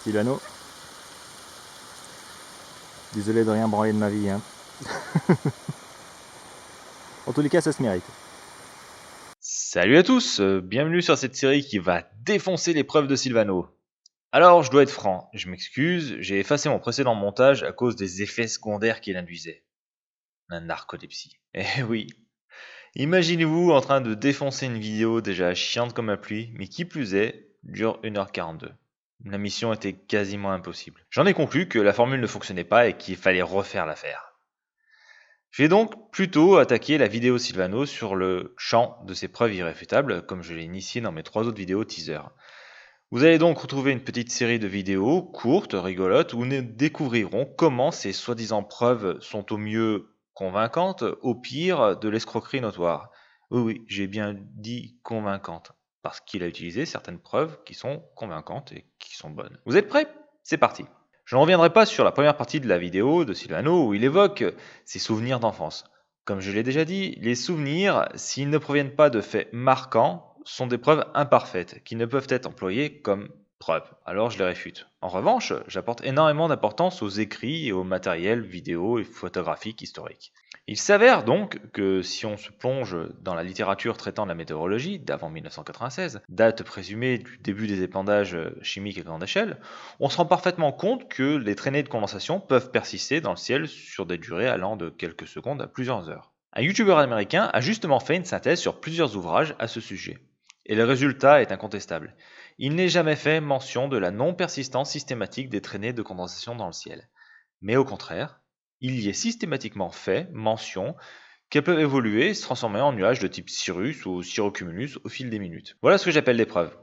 Silvano. Désolé de rien branler de ma vie, hein. En tous les cas, ça se mérite. Salut à tous, bienvenue sur cette série qui va défoncer l'épreuve de Silvano. Alors, je dois être franc, je m'excuse, j'ai effacé mon précédent montage à cause des effets secondaires qu'il induisait. La narcolepsie. Eh oui. Imaginez-vous en train de défoncer une vidéo déjà chiante comme la pluie, mais qui plus est, dure 1h42. La mission était quasiment impossible. J'en ai conclu que la formule ne fonctionnait pas et qu'il fallait refaire l'affaire. Je vais donc plutôt attaquer la vidéo Silvano sur le champ de ses preuves irréfutables, comme je l'ai initié dans mes 3 autres vidéos teaser. Vous allez donc retrouver une petite série de vidéos courtes, rigolotes, où nous découvrirons comment ces soi-disant preuves sont au mieux convaincantes, au pire de l'escroquerie notoire. Oui, j'ai bien dit convaincantes, parce qu'il a utilisé certaines preuves qui sont convaincantes et qui sont bonnes. Vous êtes prêts? C'est parti. Je ne reviendrai pas sur la première partie de la vidéo de Silvano où il évoque ses souvenirs d'enfance. Comme je l'ai déjà dit, les souvenirs, s'ils ne proviennent pas de faits marquants, sont des preuves imparfaites qui ne peuvent être employées comme preuves. Alors je les réfute. En revanche, j'apporte énormément d'importance aux écrits et au matériel vidéo et photographique historique. Il s'avère donc que si on se plonge dans la littérature traitant de la météorologie d'avant 1996, date présumée du début des épandages chimiques à grande échelle, on se rend parfaitement compte que les traînées de condensation peuvent persister dans le ciel sur des durées allant de quelques secondes à plusieurs heures. Un youtubeur américain a justement fait une synthèse sur plusieurs ouvrages à ce sujet. Et le résultat est incontestable. Il n'est jamais fait mention de la non-persistance systématique des traînées de condensation dans le ciel. Mais au contraire, il y est systématiquement fait mention qu'elles peuvent évoluer et se transformer en nuages de type cirrus ou cirrocumulus au fil des minutes. Voilà ce que j'appelle des preuves.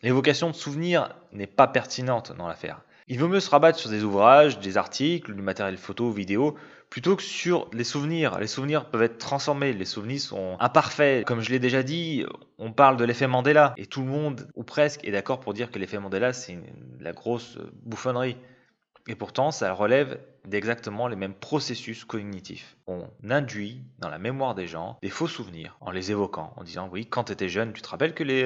L'évocation de souvenirs n'est pas pertinente dans l'affaire. Il vaut mieux se rabattre sur des ouvrages, des articles, du matériel photo, vidéo, plutôt que sur les souvenirs. Les souvenirs peuvent être transformés, les souvenirs sont imparfaits. Comme je l'ai déjà dit, on parle de l'effet Mandela, et tout le monde, ou presque, est d'accord pour dire que l'effet Mandela, c'est la grosse bouffonnerie. Et pourtant, ça relève d'exactement les mêmes processus cognitifs. On induit dans la mémoire des gens des faux souvenirs en les évoquant, en disant oui, quand tu étais jeune, tu te rappelles que les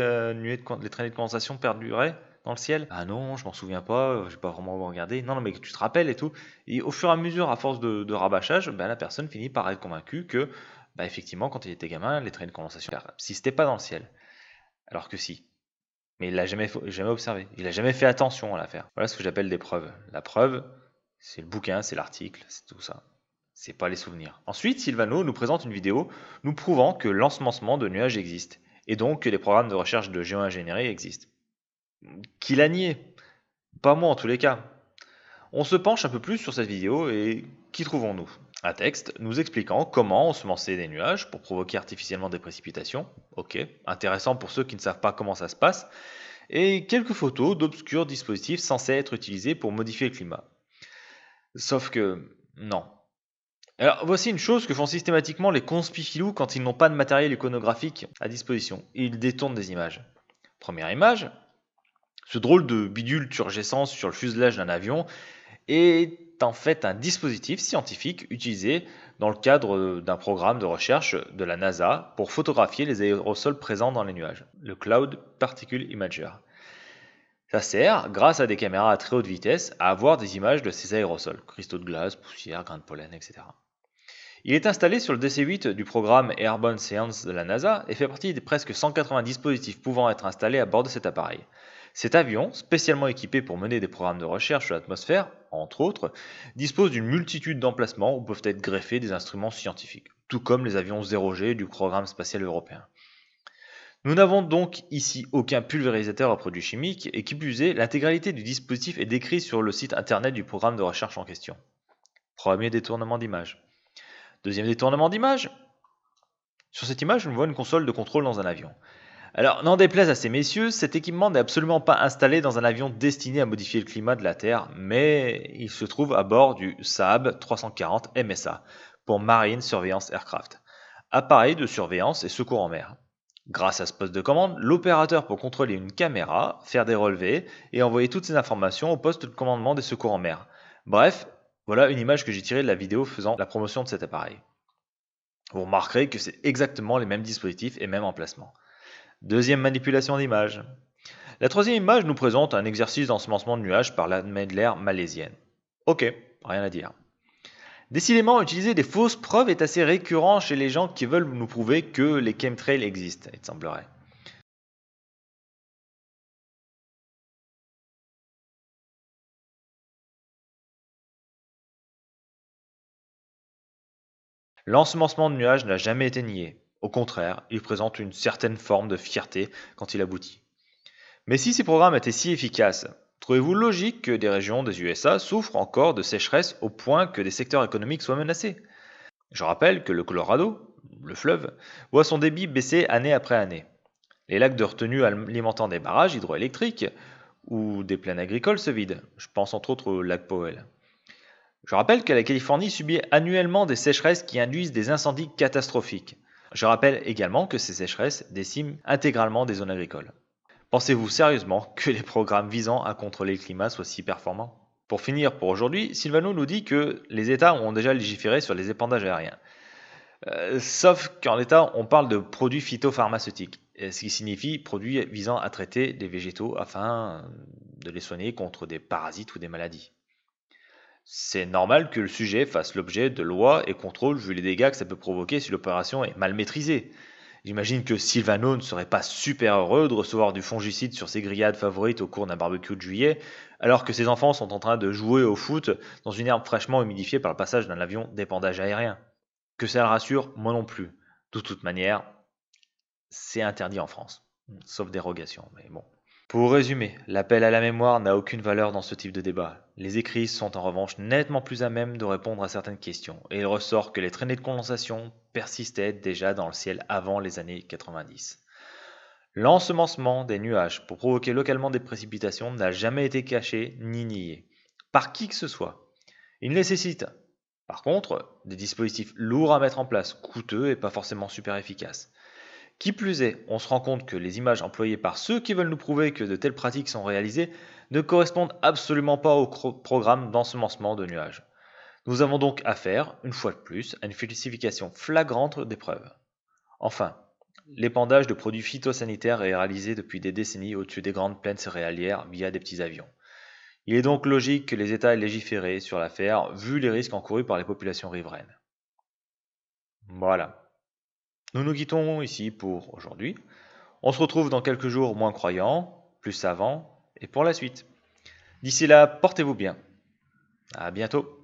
traînées de condensation perduraient dans le ciel? Ah non, je m'en souviens pas, j'ai pas vraiment regardé. Non, non, mais tu te rappelles et tout. Et au fur et à mesure, à force de rabâchage, ben, la personne finit par être convaincue que, ben, effectivement, quand il était gamin, les traînées de condensation n'existaient pas dans le ciel. Alors que si. Mais il l'a jamais observé. Il n'a jamais fait attention à l'affaire. Voilà ce que j'appelle des preuves. La preuve, c'est le bouquin, c'est l'article, c'est tout ça. C'est pas les souvenirs. Ensuite, Silvano nous présente une vidéo nous prouvant que l'ensemencement de nuages existe, et donc que les programmes de recherche de géo-ingénierie existent. Qu'il a nié. Pas moi en tous les cas. On se penche un peu plus sur cette vidéo et qui trouvons-nous? Un texte nous expliquant comment ensemencer des nuages pour provoquer artificiellement des précipitations. Ok, intéressant pour ceux qui ne savent pas comment ça se passe. Et quelques photos d'obscurs dispositifs censés être utilisés pour modifier le climat. Sauf que, non. Alors, voici une chose que font systématiquement les conspifilous quand ils n'ont pas de matériel iconographique à disposition. Ils détournent des images. Première image, ce drôle de bidule turgescent sur le fuselage d'un avion est en fait un dispositif scientifique utilisé dans le cadre d'un programme de recherche de la NASA pour photographier les aérosols présents dans les nuages, le Cloud Particle Imager. Ça sert, grâce à des caméras à très haute vitesse, à avoir des images de ces aérosols, cristaux de glace, poussière, grains de pollen, etc. Il est installé sur le DC-8 du programme Airborne Science de la NASA et fait partie des presque 180 dispositifs pouvant être installés à bord de cet appareil. Cet avion, spécialement équipé pour mener des programmes de recherche sur l'atmosphère, entre autres, dispose d'une multitude d'emplacements où peuvent être greffés des instruments scientifiques, tout comme les avions 0G du programme spatial européen. Nous n'avons donc ici aucun pulvérisateur à produits chimiques et qui plus est, l'intégralité du dispositif est décrite sur le site internet du programme de recherche en question. Premier détournement d'image. Deuxième détournement d'image. Sur cette image, on voit une console de contrôle dans un avion. Alors, n'en déplaise à ces messieurs, cet équipement n'est absolument pas installé dans un avion destiné à modifier le climat de la Terre, mais il se trouve à bord du Saab 340 MSA pour Marine Surveillance Aircraft, appareil de surveillance et secours en mer. Grâce à ce poste de commande, l'opérateur peut contrôler une caméra, faire des relevés et envoyer toutes ces informations au poste de commandement des secours en mer. Bref, voilà une image que j'ai tirée de la vidéo faisant la promotion de cet appareil. Vous remarquerez que c'est exactement les mêmes dispositifs et mêmes emplacements. Deuxième manipulation d'image. La troisième image nous présente un exercice d'ensemencement de nuages par l'armée de l'air malaisienne. Ok, rien à dire. Décidément, utiliser des fausses preuves est assez récurrent chez les gens qui veulent nous prouver que les chemtrails existent, il semblerait. L'ensemencement de nuages n'a jamais été nié. Au contraire, il présente une certaine forme de fierté quand il aboutit. Mais si ces programmes étaient si efficaces, trouvez-vous logique que des régions des USA souffrent encore de sécheresse au point que des secteurs économiques soient menacés? Je rappelle que le Colorado, le fleuve, voit son débit baisser année après année. Les lacs de retenue alimentant des barrages hydroélectriques ou des plaines agricoles se vident. Je pense entre autres au lac Powell. Je rappelle que la Californie subit annuellement des sécheresses qui induisent des incendies catastrophiques. Je rappelle également que ces sécheresses déciment intégralement des zones agricoles. Pensez-vous sérieusement que les programmes visant à contrôler le climat soient si performants? Pour finir pour aujourd'hui, Silvano nous dit que les États ont déjà légiféré sur les épandages aériens. Sauf qu'en État, on parle de produits phytopharmaceutiques, ce qui signifie produits visant à traiter des végétaux afin de les soigner contre des parasites ou des maladies. C'est normal que le sujet fasse l'objet de lois et contrôles vu les dégâts que ça peut provoquer si l'opération est mal maîtrisée. J'imagine que Silvano ne serait pas super heureux de recevoir du fongicide sur ses grillades favorites au cours d'un barbecue de juillet, alors que ses enfants sont en train de jouer au foot dans une herbe fraîchement humidifiée par le passage d'un avion d'épandage aérien. Que ça le rassure, moi non plus. De toute manière, c'est interdit en France, sauf dérogation, mais bon. Pour résumer, l'appel à la mémoire n'a aucune valeur dans ce type de débat. Les écrits sont en revanche nettement plus à même de répondre à certaines questions, et il ressort que les traînées de condensation persistaient déjà dans le ciel avant les années 90. L'ensemencement des nuages pour provoquer localement des précipitations n'a jamais été caché ni nié, par qui que ce soit. Il nécessite, par contre, des dispositifs lourds à mettre en place, coûteux et pas forcément super efficaces. Qui plus est, on se rend compte que les images employées par ceux qui veulent nous prouver que de telles pratiques sont réalisées ne correspondent absolument pas au programme d'ensemencement de nuages. Nous avons donc affaire, une fois de plus, à une falsification flagrante des preuves. Enfin, l'épandage de produits phytosanitaires est réalisé depuis des décennies au-dessus des grandes plaines céréalières via des petits avions. Il est donc logique que les États aient légiféré sur l'affaire vu les risques encourus par les populations riveraines. Voilà. Nous nous quittons ici pour aujourd'hui. On se retrouve dans quelques jours moins croyants, plus savants, et pour la suite. D'ici là, portez-vous bien. À bientôt.